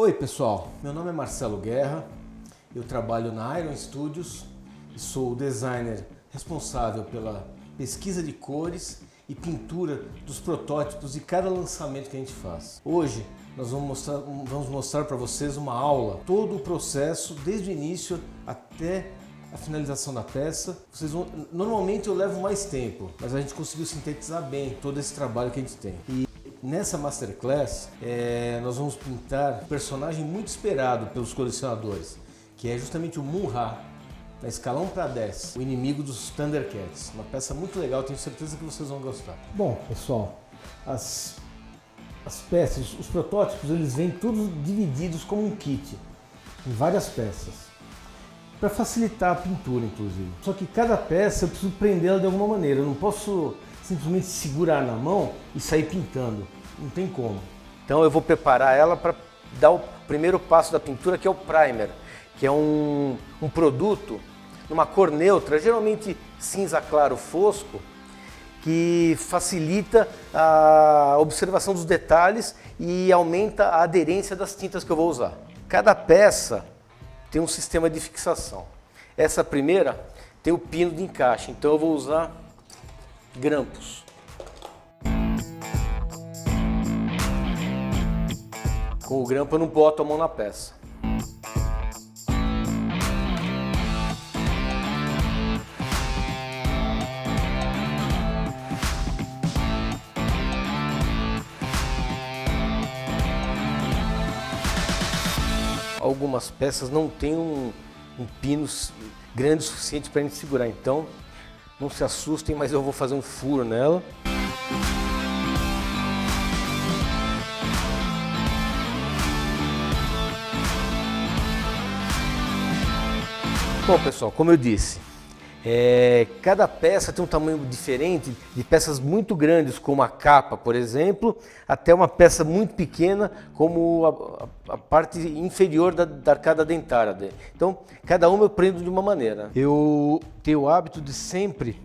Oi pessoal, meu nome é Marcelo Guerra, eu trabalho na Iron Studios e sou o designer responsável pela pesquisa de cores e pintura dos protótipos de cada lançamento que a gente faz. Hoje nós vamos mostrar para vocês uma aula, todo o processo desde o início até a finalização da peça. Normalmente eu levo mais tempo, mas a gente conseguiu sintetizar bem todo esse trabalho que a gente tem. E nessa Masterclass, nós vamos pintar um personagem muito esperado pelos colecionadores, que é justamente o Mun-Ra, na escala 1:10, o inimigo dos Thundercats. Uma peça muito legal, tenho certeza que vocês vão gostar. Bom, pessoal, as peças, os protótipos, eles vêm todos divididos como um kit, em várias peças, para facilitar a pintura, inclusive. Só que cada peça eu preciso prendê-la de alguma maneira, eu não posso simplesmente segurar na mão e sair pintando, não tem como. Então eu vou preparar ela para dar o primeiro passo da pintura, que é o primer, que é um produto numa cor neutra, geralmente cinza claro fosco, que facilita a observação dos detalhes e aumenta a aderência das tintas que eu vou usar. Cada peça tem um sistema de fixação. Essa primeira tem o pino de encaixe, então eu vou usar grampos. Com o grampo eu não boto a mão na peça. Algumas peças não têm um pino grande o suficiente para a gente segurar, então não se assustem, mas eu vou fazer um furo nela. Bom pessoal, como eu disse, cada peça tem um tamanho diferente, de peças muito grandes como a capa, por exemplo, até uma peça muito pequena como a parte inferior da arcada dentária dele. Então, cada uma eu prendo de uma maneira. Eu tenho o hábito de sempre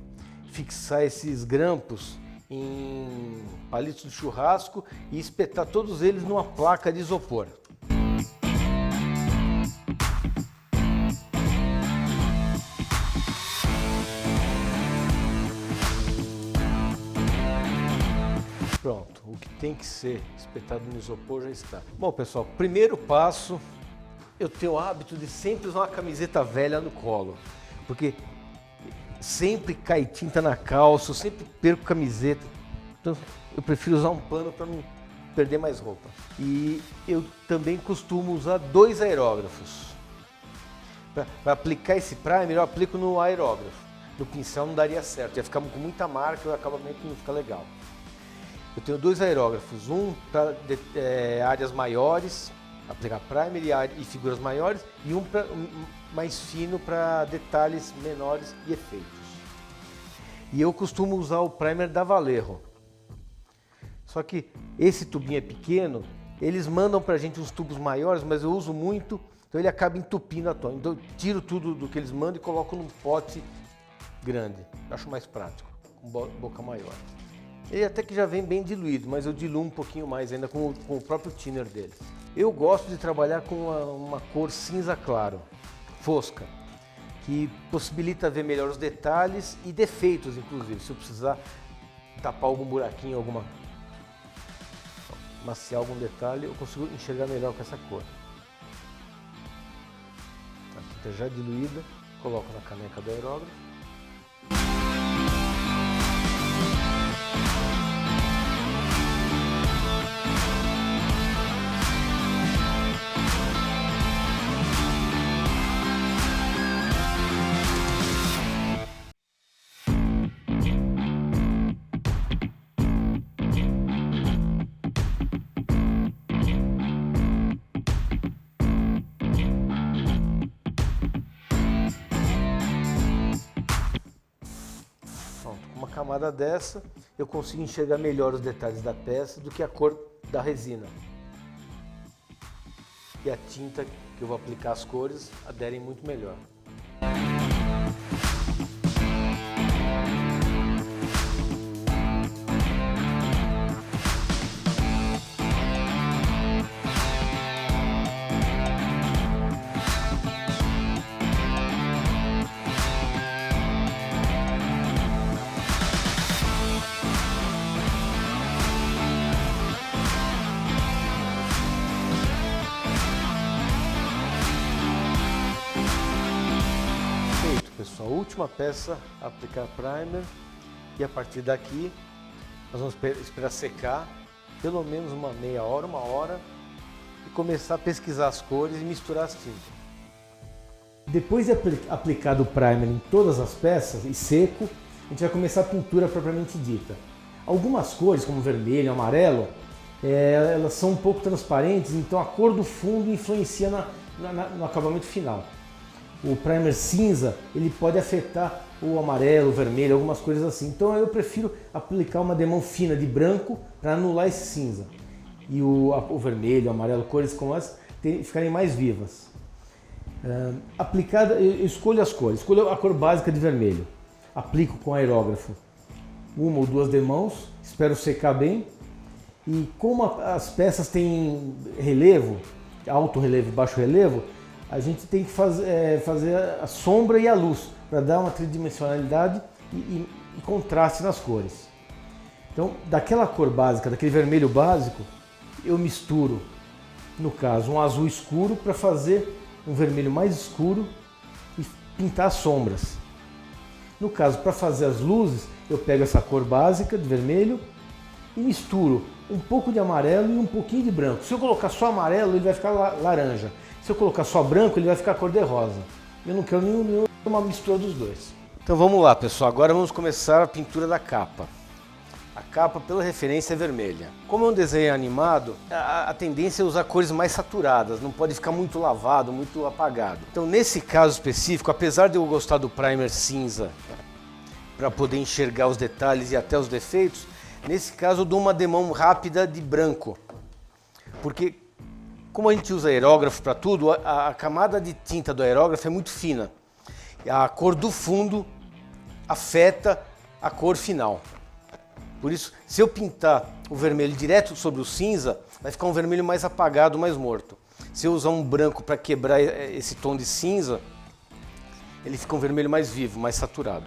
fixar esses grampos em palitos de churrasco e espetar todos eles numa placa de isopor. Pronto, o que tem que ser espetado no isopor já está. Bom pessoal, primeiro passo, eu tenho o hábito de sempre usar uma camiseta velha no colo, porque sempre cai tinta na calça, eu sempre perco camiseta, então eu prefiro usar um pano para não perder mais roupa. E eu também costumo usar 2 aerógrafos. Para aplicar esse primer eu aplico no aerógrafo, no pincel não daria certo, ia ficar com muita marca e o acabamento não fica legal. Eu tenho 2 aerógrafos, um para áreas maiores, aplicar primer e figuras maiores, e um mais fino para detalhes menores e efeitos. E eu costumo usar o primer da Vallejo. Só que esse tubinho é pequeno, eles mandam para a gente uns tubos maiores, mas eu uso muito, então ele acaba entupindo a tona. Então eu tiro tudo do que eles mandam e coloco num pote grande, acho mais prático, com boca maior. Ele até que já vem bem diluído, mas eu diluo um pouquinho mais ainda com o próprio thinner dele. Eu gosto de trabalhar com uma cor cinza claro, fosca, que possibilita ver melhor os detalhes e defeitos, inclusive. Se eu precisar tapar algum buraquinho, maciar algum detalhe, eu consigo enxergar melhor com essa cor. A tinta já diluída, coloco na caneca do aerógrafo. Uma camada dessa, eu consigo enxergar melhor os detalhes da peça do que a cor da resina. E a tinta que eu vou aplicar as cores aderem muito melhor. a última peça a aplicar primer e a partir daqui nós vamos esperar secar pelo menos uma meia hora, uma hora e começar a pesquisar as cores e misturar as tintas. Depois de aplicado o primer em todas as peças e seco, a gente vai começar a pintura propriamente dita. Algumas cores, como vermelho, amarelo, elas são um pouco transparentes, então a cor do fundo influencia no acabamento final. O primer cinza ele pode afetar o amarelo, o vermelho, algumas cores assim. Então eu prefiro aplicar uma demão fina de branco para anular esse cinza. E o vermelho, o amarelo, cores como essa ficarem mais vivas. Aplicada, eu escolho as cores. Escolho a cor básica de vermelho. Aplico com aerógrafo uma ou duas demãos, espero secar bem. E como as peças têm relevo, alto relevo e baixo relevo, a gente tem que fazer a sombra e a luz para dar uma tridimensionalidade e contraste nas cores. Então, daquela cor básica, daquele vermelho básico, eu misturo, no caso, um azul escuro para fazer um vermelho mais escuro e pintar as sombras. No caso, para fazer as luzes, eu pego essa cor básica de vermelho e misturo um pouco de amarelo e um pouquinho de branco. Se eu colocar só amarelo, ele vai ficar laranja. Se eu colocar só branco, ele vai ficar cor-de-rosa. Eu não quero nenhuma mistura dos dois. Então vamos lá, pessoal. Agora vamos começar a pintura da capa. A capa, pela referência, é vermelha. Como é um desenho animado, a tendência é usar cores mais saturadas, não pode ficar muito lavado, muito apagado. Então, nesse caso específico, apesar de eu gostar do primer cinza para poder enxergar os detalhes e até os defeitos, nesse caso eu dou uma demão rápida de branco. Porque, como a gente usa aerógrafo para tudo, a camada de tinta do aerógrafo é muito fina. A cor do fundo afeta a cor final. Por isso, se eu pintar o vermelho direto sobre o cinza, vai ficar um vermelho mais apagado, mais morto. Se eu usar um branco para quebrar esse tom de cinza, ele fica um vermelho mais vivo, mais saturado.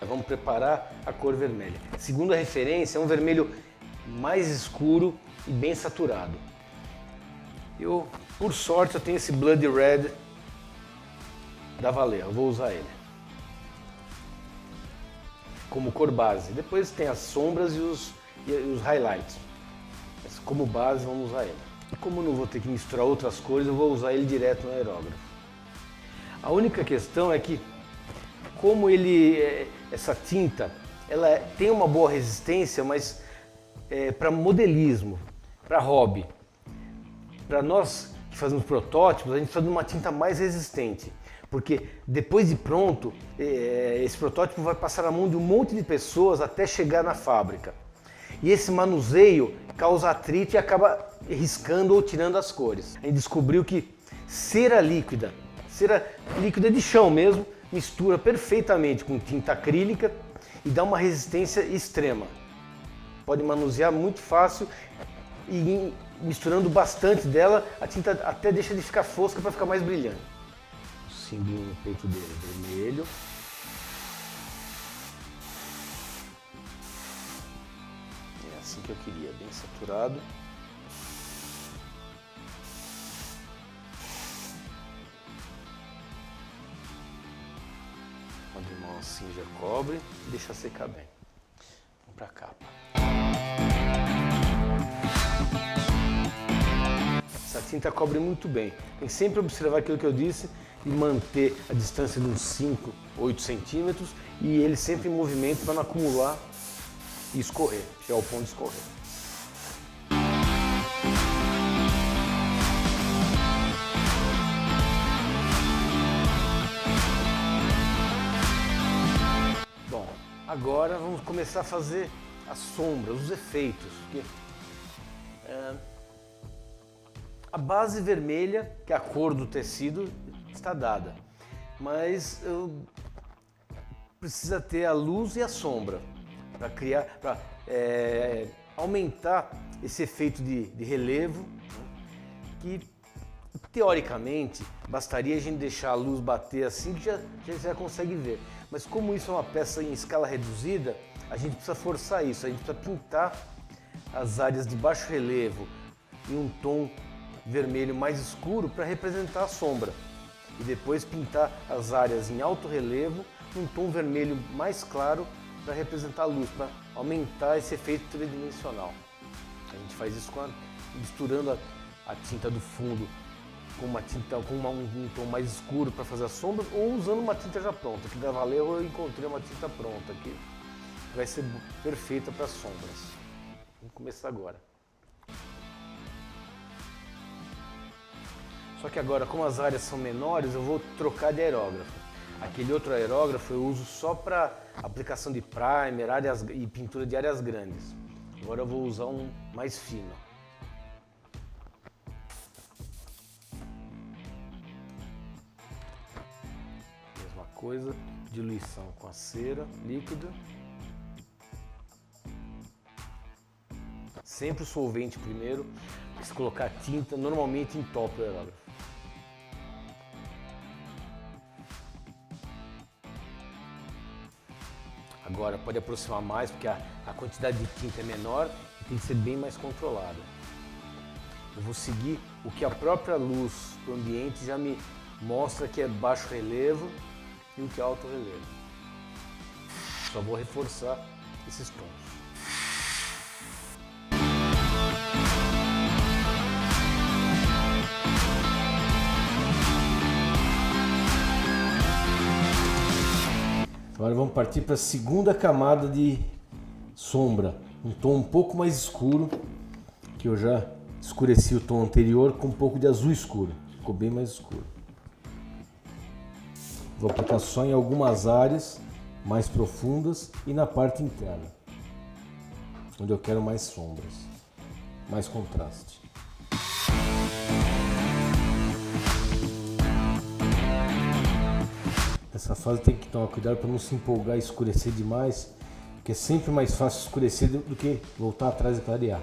Vamos preparar a cor vermelha. Segunda referência é um vermelho mais escuro e bem saturado. Por sorte, eu tenho esse Blood Red da Vallejo, eu vou usar ele como cor base. Depois tem as sombras e os highlights. Mas como base, vamos usar ele. E como eu não vou ter que misturar outras cores, eu vou usar ele direto no aerógrafo. A única questão é que, como essa tinta, ela tem uma boa resistência, mas para modelismo, para hobby. Para nós que fazemos protótipos, a gente precisa de uma tinta mais resistente, porque depois de pronto, esse protótipo vai passar na mão de um monte de pessoas até chegar na fábrica. E esse manuseio causa atrito e acaba riscando ou tirando as cores. A gente descobriu que cera líquida de chão mesmo, mistura perfeitamente com tinta acrílica e dá uma resistência extrema. Pode manusear muito fácil e misturando bastante dela, a tinta até deixa de ficar fosca para ficar mais brilhante. O símbolo no peito dele é vermelho. É assim que eu queria, bem saturado. Uma demão assim já cobre e deixa secar bem. Vamos para a capa. Essa tinta cobre muito bem. Tem que sempre observar aquilo que eu disse e manter a distância de uns 5, 8 centímetros e ele sempre em movimento para não acumular e escorrer, chegar ao ponto de escorrer. Bom, agora vamos começar a fazer as sombras, os efeitos. A base vermelha, que é a cor do tecido, está dada, mas precisa ter a luz e a sombra para aumentar esse efeito de relevo que teoricamente bastaria a gente deixar a luz bater assim que a gente já consegue ver. Mas como isso é uma peça em escala reduzida, a gente precisa forçar isso, a gente precisa pintar as áreas de baixo relevo em um tom vermelho mais escuro para representar a sombra. E depois pintar as áreas em alto relevo num tom vermelho mais claro para representar a luz, para aumentar esse efeito tridimensional. A gente faz isso misturando a tinta do fundo com um tom mais escuro para fazer a sombra, ou usando uma tinta já pronta. Aqui da Vallejo eu encontrei uma tinta pronta aqui, que vai ser perfeita para sombras. Vamos começar agora. Só que agora, como as áreas são menores, eu vou trocar de aerógrafo. Aquele outro aerógrafo eu uso só para aplicação de primer e pintura de áreas grandes. Agora eu vou usar um mais fino. Mesma coisa, diluição com a cera líquida. Sempre o solvente primeiro, porque se colocar tinta, normalmente entope o aerógrafo. Agora pode aproximar mais, porque a quantidade de tinta é menor e tem que ser bem mais controlada. Eu vou seguir o que a própria luz do ambiente já me mostra que é baixo relevo e o que é alto relevo. Só vou reforçar esses tons. Agora vamos partir para a segunda camada de sombra, um tom um pouco mais escuro, que eu já escureci o tom anterior com um pouco de azul escuro, ficou bem mais escuro. Vou aplicar só em algumas áreas mais profundas e na parte interna, onde eu quero mais sombras, mais contraste. Nessa fase tem que tomar cuidado para não se empolgar e escurecer demais, porque é sempre mais fácil escurecer do que voltar atrás e clarear.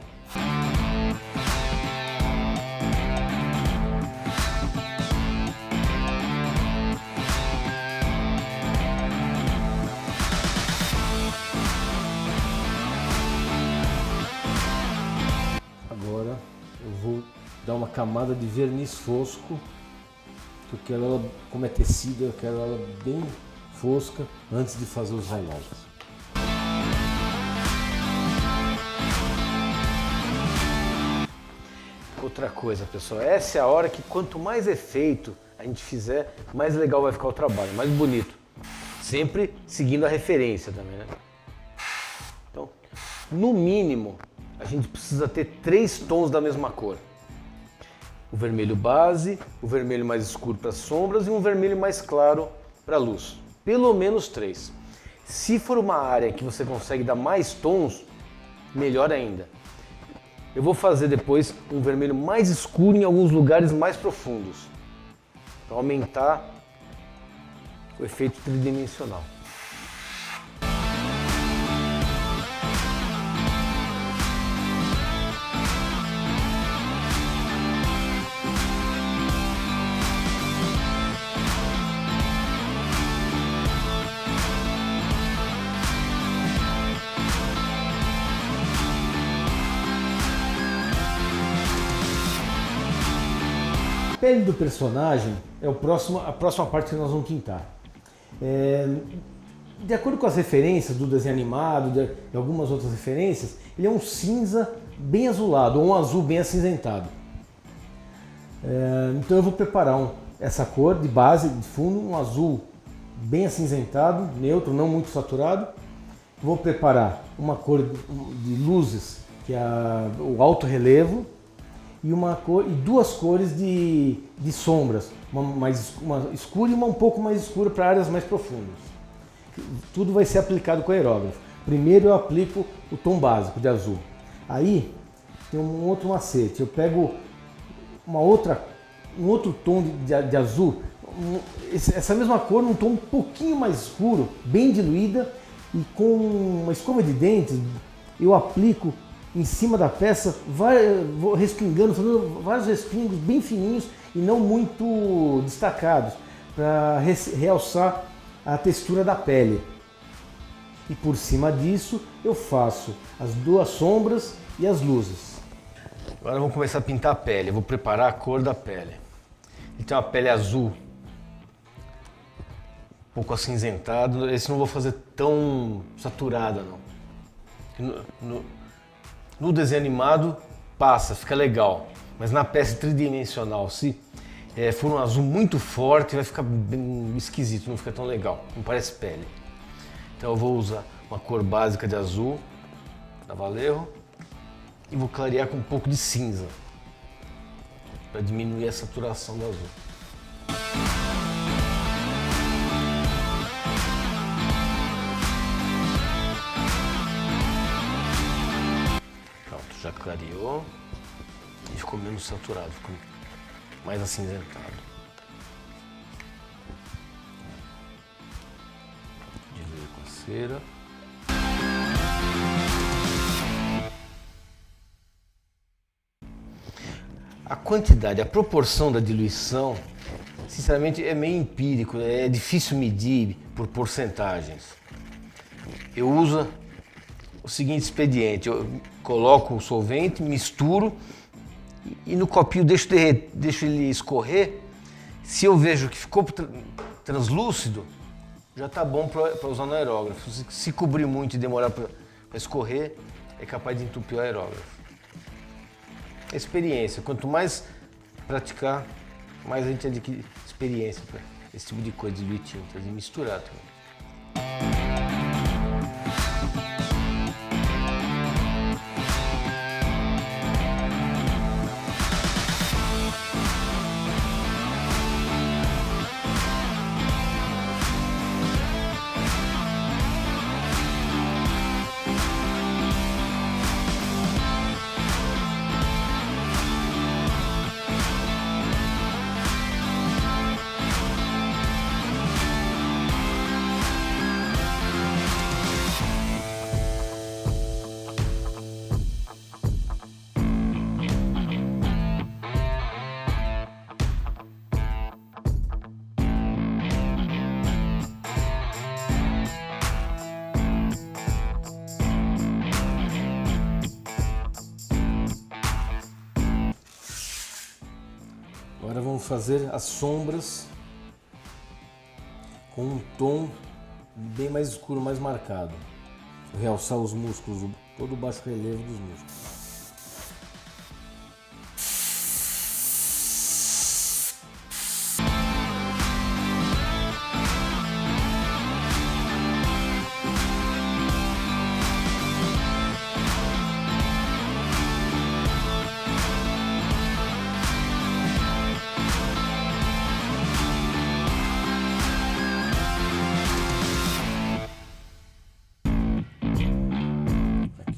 Agora eu vou dar uma camada de verniz fosco. Eu quero ela, como é tecida, eu quero ela bem fosca antes de fazer os highlights. Outra coisa, pessoal, essa é a hora que quanto mais efeito a gente fizer, mais legal vai ficar o trabalho, mais bonito. Sempre seguindo a referência também, né? Então, no mínimo, a gente precisa ter 3 tons da mesma cor. O vermelho base, o vermelho mais escuro para sombras e um vermelho mais claro para luz. Pelo menos 3. Se for uma área que você consegue dar mais tons, melhor ainda. Eu vou fazer depois um vermelho mais escuro em alguns lugares mais profundos, para aumentar o efeito tridimensional. A pele do personagem é a próxima parte que nós vamos pintar. De acordo com as referências do desenho animado, de algumas outras referências, ele é um cinza bem azulado, ou um azul bem acinzentado. Então eu vou preparar essa cor de base, de fundo, um azul bem acinzentado, neutro, não muito saturado. Vou preparar uma cor de luzes, que é o alto relevo, e duas cores de sombras, uma escura e uma um pouco mais escura para áreas mais profundas. Tudo vai ser aplicado com aerógrafo. Primeiro eu aplico o tom básico de azul. Aí tem um outro macete, eu pego um outro tom de azul, essa mesma cor num tom um pouquinho mais escuro, bem diluída, e com uma escova de dentes eu aplico em cima da peça, vou respingando, fazendo vários respingos bem fininhos e não muito destacados, para realçar a textura da pele. E por cima disso eu faço as duas sombras e as luzes. Agora vamos começar a pintar a pele, eu vou preparar a cor da pele. Ele tem uma pele azul, um pouco acinzentado, esse não vou fazer tão saturada não. No desenho animado passa, fica legal, mas na peça tridimensional, se for um azul muito forte, vai ficar bem esquisito, não fica tão legal, não parece pele. Então eu vou usar uma cor básica de azul, da Vallejo, e vou clarear com um pouco de cinza, para diminuir a saturação do azul. Pronto, já clareou e ficou menos saturado, ficou mais acinzentado. Diluir com a cera. A quantidade, a proporção da diluição, sinceramente é meio empírico, é difícil medir por porcentagens. Eu uso o seguinte expediente, eu coloco o solvente, misturo e no copinho deixo ele escorrer. Se eu vejo que ficou translúcido, já está bom para usar no aerógrafo. Se cobrir muito e demorar para escorrer, é capaz de entupir o aerógrafo. Experiência, quanto mais praticar, mais a gente adquire experiência para esse tipo de coisa, de diluir tintas e misturar também. Agora vamos fazer as sombras com um tom bem mais escuro, mais marcado. Realçar os músculos, todo o baixo relevo dos músculos.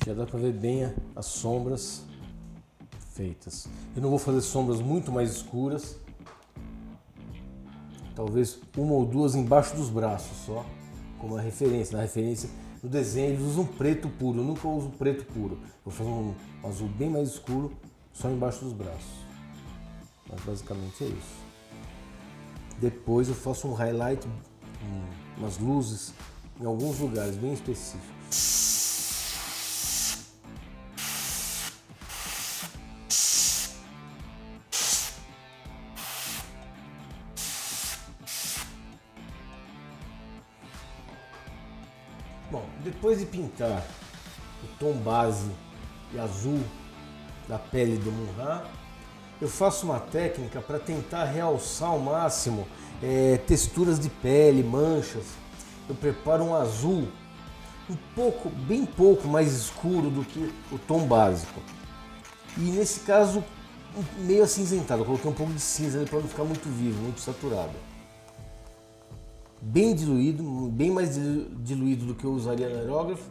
Já dá para ver bem as sombras feitas. Eu não vou fazer sombras muito mais escuras. Talvez uma ou duas embaixo dos braços só, como a referência. Na referência, no desenho eles usam preto puro, eu nunca uso preto puro. Eu vou fazer um azul bem mais escuro só embaixo dos braços. Mas basicamente é isso. Depois eu faço um highlight, umas luzes em alguns lugares bem específicos. Bom, depois de pintar o tom base e azul da pele do Munra, eu faço uma técnica para tentar realçar ao máximo texturas de pele, manchas. Eu preparo um azul bem pouco mais escuro do que o tom básico. E nesse caso, meio acinzentado, eu coloquei um pouco de cinza para não ficar muito vivo, muito saturado. Bem diluído, bem mais diluído do que eu usaria no aerógrafo,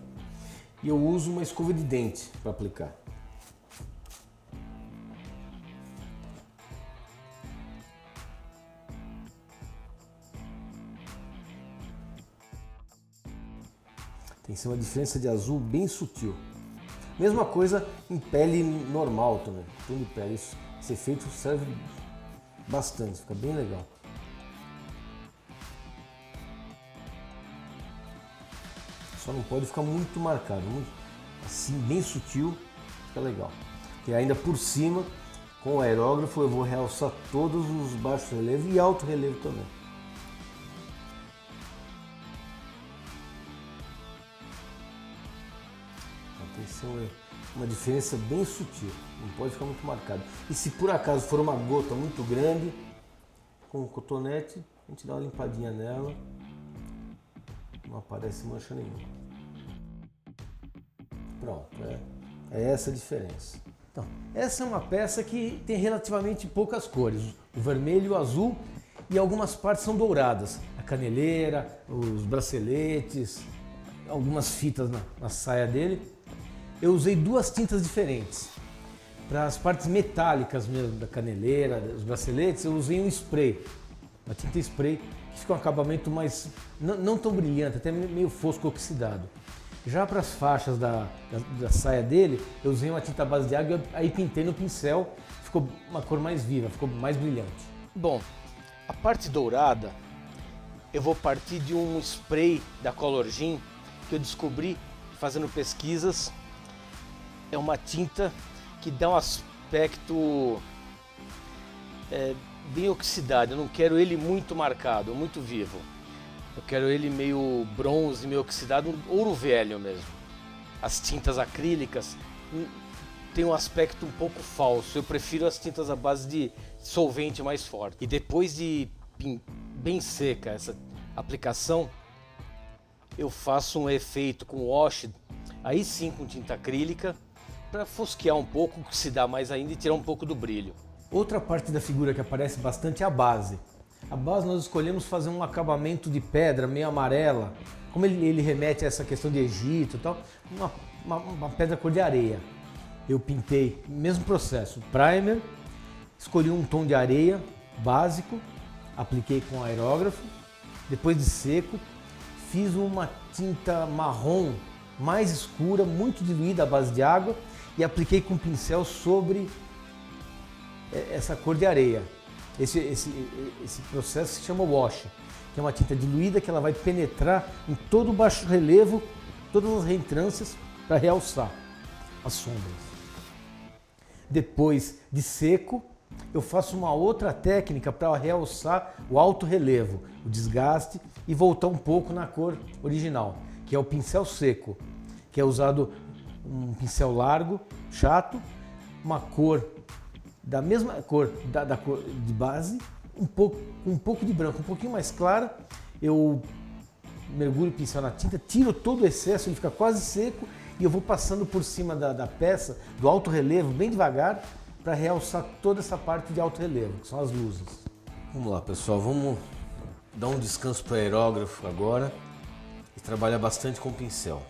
e eu uso uma escova de dente para aplicar. Tem que ser uma diferença de azul bem sutil. Mesma coisa em pele normal também, tom de pele. Esse efeito serve bastante, fica bem legal. Só não pode ficar muito marcado, muito, assim, bem sutil, fica legal. E ainda por cima, com o aerógrafo, eu vou realçar todos os baixos relevos e alto relevo também. Tem que ser uma diferença bem sutil, não pode ficar muito marcado. E se por acaso for uma gota muito grande, com o cotonete, a gente dá uma limpadinha nela, não aparece mancha nenhuma. Pronto, é essa a diferença. Então, essa é uma peça que tem relativamente poucas cores, o vermelho, o azul e algumas partes são douradas. A caneleira, os braceletes, algumas fitas na saia dele. Eu usei duas tintas diferentes. Para as partes metálicas mesmo da caneleira, dos braceletes, eu usei um spray, uma tinta spray, que fica um acabamento mais, não tão brilhante, até meio fosco oxidado. Já para as faixas da saia dele, eu usei uma tinta à base de água, aí pintei no pincel, ficou uma cor mais viva, ficou mais brilhante. Bom, a parte dourada, eu vou partir de um spray da Colorgen que eu descobri fazendo pesquisas. É uma tinta que dá um aspecto bem oxidado, eu não quero ele muito marcado, muito vivo. Eu quero ele meio bronze, meio oxidado, um ouro velho mesmo. As tintas acrílicas têm um aspecto um pouco falso, eu prefiro as tintas à base de solvente mais forte. E depois de bem seca essa aplicação, eu faço um efeito com wash, aí sim com tinta acrílica, para fosquear um pouco, oxidar mais ainda e tirar um pouco do brilho. Outra parte da figura que aparece bastante é a base. A base nós escolhemos fazer um acabamento de pedra meio amarela, como ele remete a essa questão de Egito e tal, uma pedra cor de areia. Eu pintei, mesmo processo, primer, escolhi um tom de areia básico, apliquei com aerógrafo, depois de seco, fiz uma tinta marrom mais escura, muito diluída à base de água e apliquei com pincel sobre essa cor de areia. Esse processo se chama wash, que é uma tinta diluída que ela vai penetrar em todo o baixo relevo, todas as reentrâncias para realçar as sombras. Depois de seco, eu faço uma outra técnica para realçar o alto relevo, o desgaste e voltar um pouco na cor original, que é o pincel seco, que é usado um pincel largo, chato, uma cor da mesma cor da cor de base, um pouco de branco, um pouquinho mais clara. Eu mergulho o pincel na tinta, tiro todo o excesso, ele fica quase seco e eu vou passando por cima da peça, do alto relevo, bem devagar, para realçar toda essa parte de alto relevo, que são as luzes. Vamos lá, pessoal, vamos dar um descanso para o aerógrafo agora e trabalhar bastante com o pincel.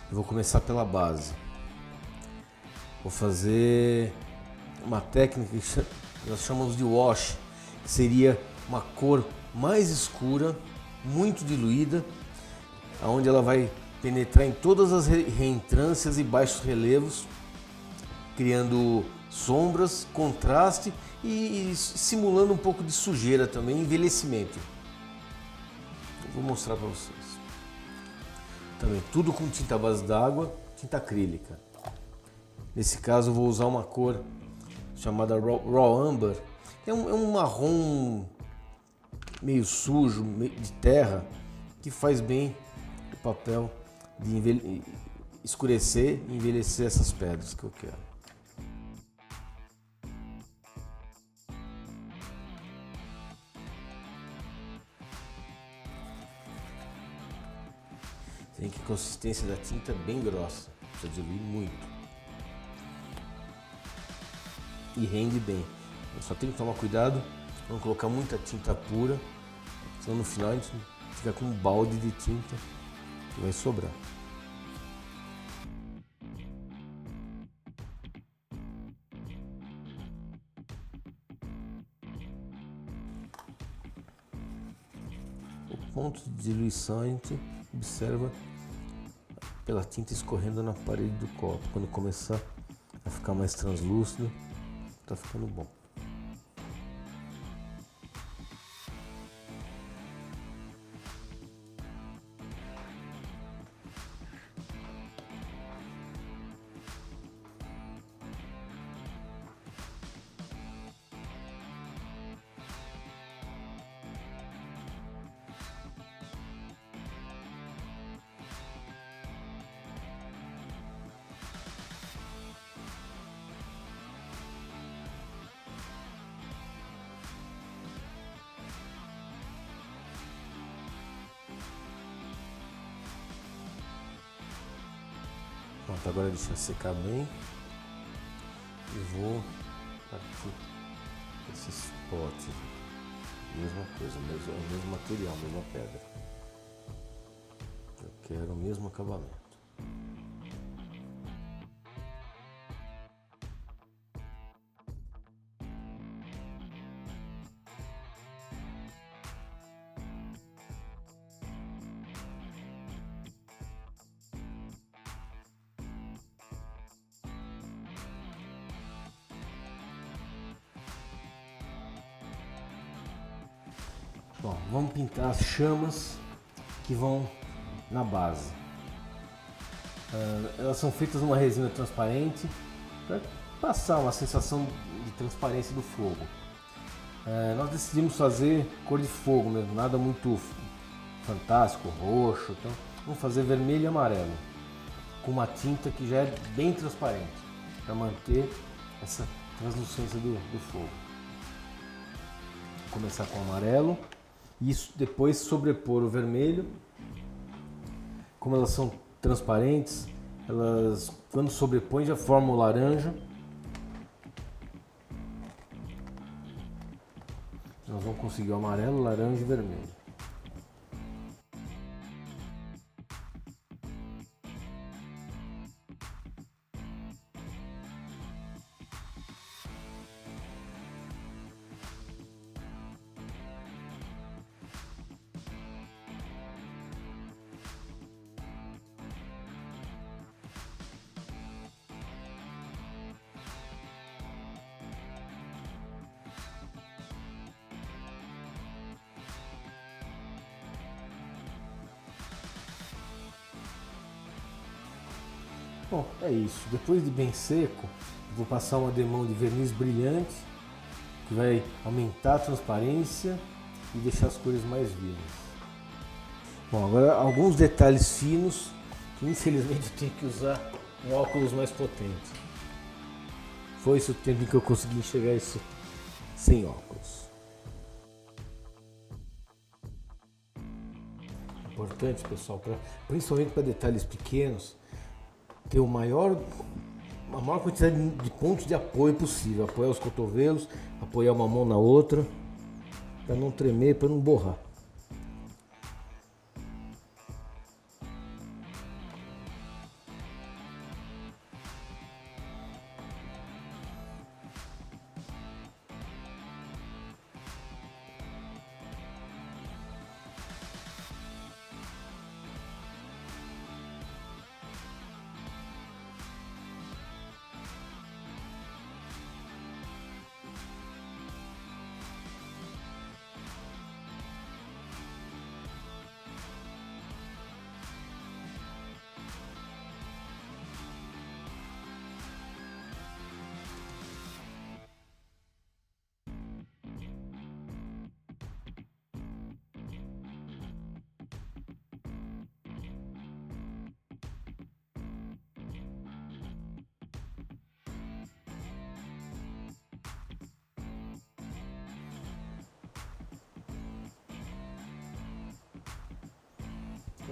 Eu vou começar pela base. Vou fazer uma técnica que nós chamamos de wash, que seria uma cor mais escura, muito diluída, onde ela vai penetrar em todas as reentrâncias e baixos relevos, criando sombras, contraste e simulando um pouco de sujeira também, envelhecimento. Eu vou mostrar para vocês. Também tudo com tinta à base d'água, tinta acrílica. Nesse caso eu vou usar uma cor chamada Raw Amber, é um marrom meio sujo, de terra, que faz bem o papel de escurecer e envelhecer essas pedras que eu quero. Tem que a consistência da tinta é bem grossa, precisa diluir muito. E rende bem. Eu só tem que tomar cuidado, não colocar muita tinta pura, senão no final a gente fica com um balde de tinta que vai sobrar. O ponto de diluição a gente observa pela tinta escorrendo na parede do copo. Quando começar a ficar mais translúcido, tá ficando bom. Pronto, agora deixa secar bem e vou partir esses potes. Mesma coisa, mesmo material, mesma pedra. Eu quero o mesmo acabamento. Bom, vamos pintar as chamas que vão na base. Elas são feitas numa resina transparente para passar uma sensação de transparência do fogo. Nós decidimos fazer cor de fogo mesmo, nada muito fantástico, roxo. Então vamos fazer vermelho e amarelo com uma tinta que já é bem transparente para manter essa translucência do fogo. Vou começar com o amarelo. Isso depois sobrepor o vermelho. Como elas são transparentes, elas quando sobrepõem já formam o laranja. Nós vamos conseguir o amarelo, laranja e vermelho. Bom, é isso. Depois de bem seco, eu vou passar uma demão de verniz brilhante que vai aumentar a transparência e deixar as cores mais vivas. Bom, agora alguns detalhes finos que infelizmente eu tenho que usar um óculos mais potente. Foi esse o tempo em que eu consegui enxergar isso sem óculos. Importante, pessoal, principalmente para detalhes pequenos, ter a maior quantidade de pontos de apoio possível. Apoiar os cotovelos, apoiar uma mão na outra, para não tremer, para não borrar.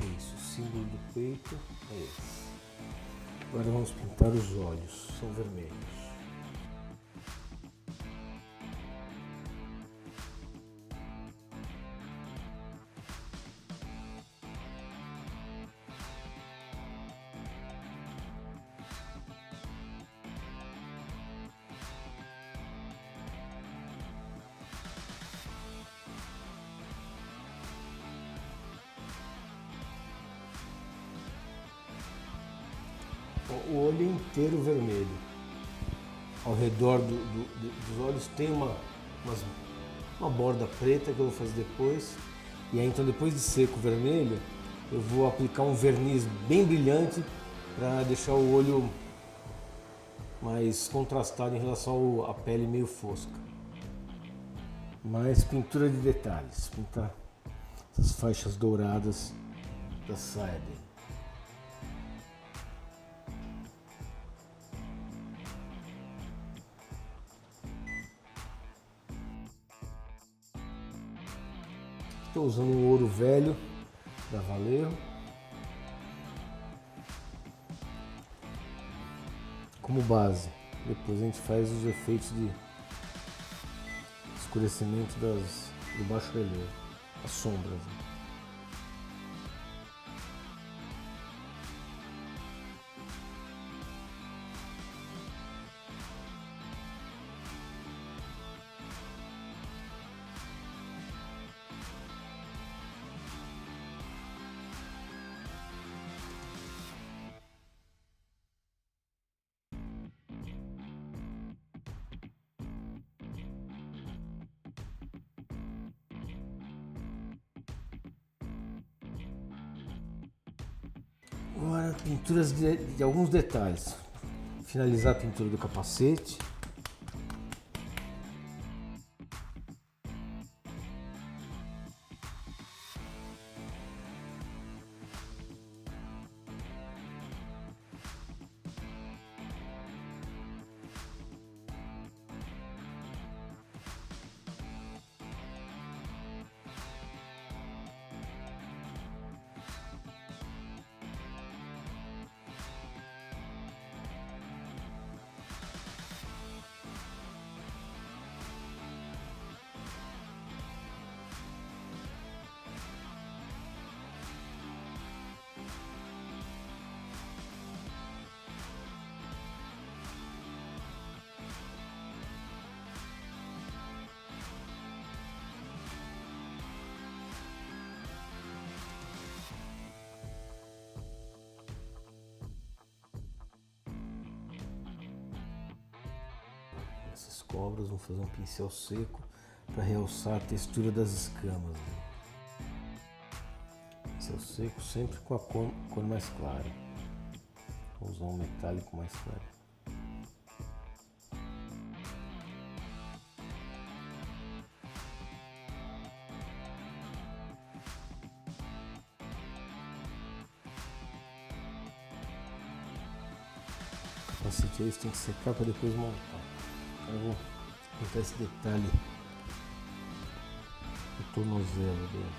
É isso, o símbolo do peito é esse. Agora vamos pintar os olhos, são vermelhos. O olho inteiro vermelho. Ao redor dos olhos tem uma borda preta que eu vou fazer depois. E aí então depois de seco o vermelho, eu vou aplicar um verniz bem brilhante para deixar o olho mais contrastado em relação à pele meio fosca. Mais pintura de detalhes, pintar essas faixas douradas da saia dele. Estou usando um ouro velho da Vallejo como base. Depois a gente faz os efeitos de escurecimento do baixo relevo, as sombras. Agora, pinturas de alguns detalhes. Finalizar a pintura do capacete. Essas cobras vão fazer um pincel seco para realçar a textura das escamas. Pincel seco sempre com a cor mais clara. Vou usar um metálico mais claro. O capacete aí tem que secar para depois montar. Eu vou botar esse detalhe no tornozelo dele.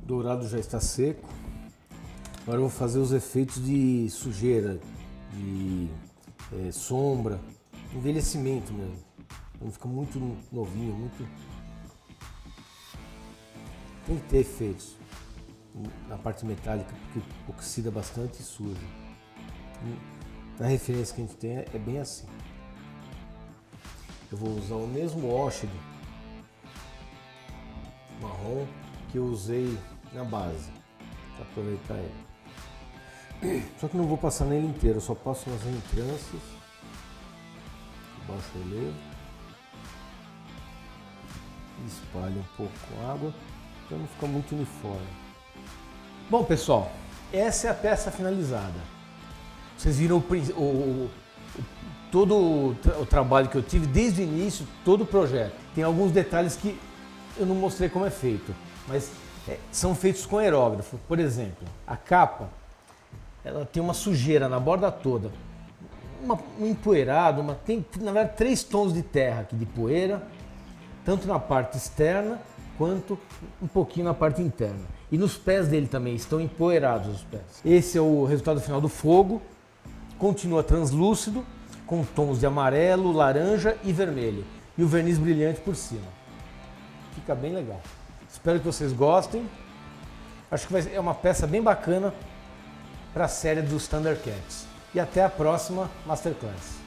O dourado já está seco. Agora eu vou fazer os efeitos de sujeira, de sombra, envelhecimento mesmo. Não fica muito novinho, muito. Tem que ter efeitos na parte metálica porque oxida bastante e suja. Na referência que a gente tem é bem assim. Eu vou usar o mesmo wash marrom que eu usei na base, para aproveitar ele. Só que não vou passar nele inteiro, eu só passo nas reentrâncias, baixo relevo, e espalho um pouco com água, para não ficar muito uniforme. Bom pessoal, essa é a peça finalizada. Vocês viram todo o trabalho que eu tive desde o início, todo o projeto. Tem alguns detalhes que eu não mostrei como é feito, mas são feitos com aerógrafo. Por exemplo, a capa, ela tem uma sujeira na borda toda, um empoeirado, tem na verdade 3 tons de terra aqui de poeira, tanto na parte externa quanto um pouquinho na parte interna. E nos pés dele também estão empoeirados os pés. Esse é o resultado final do fogo, continua translúcido, com tons de amarelo, laranja e vermelho. E o verniz brilhante por cima. Fica bem legal. Espero que vocês gostem. Acho que é uma peça bem bacana para a série dos Thundercats. E até a próxima Masterclass.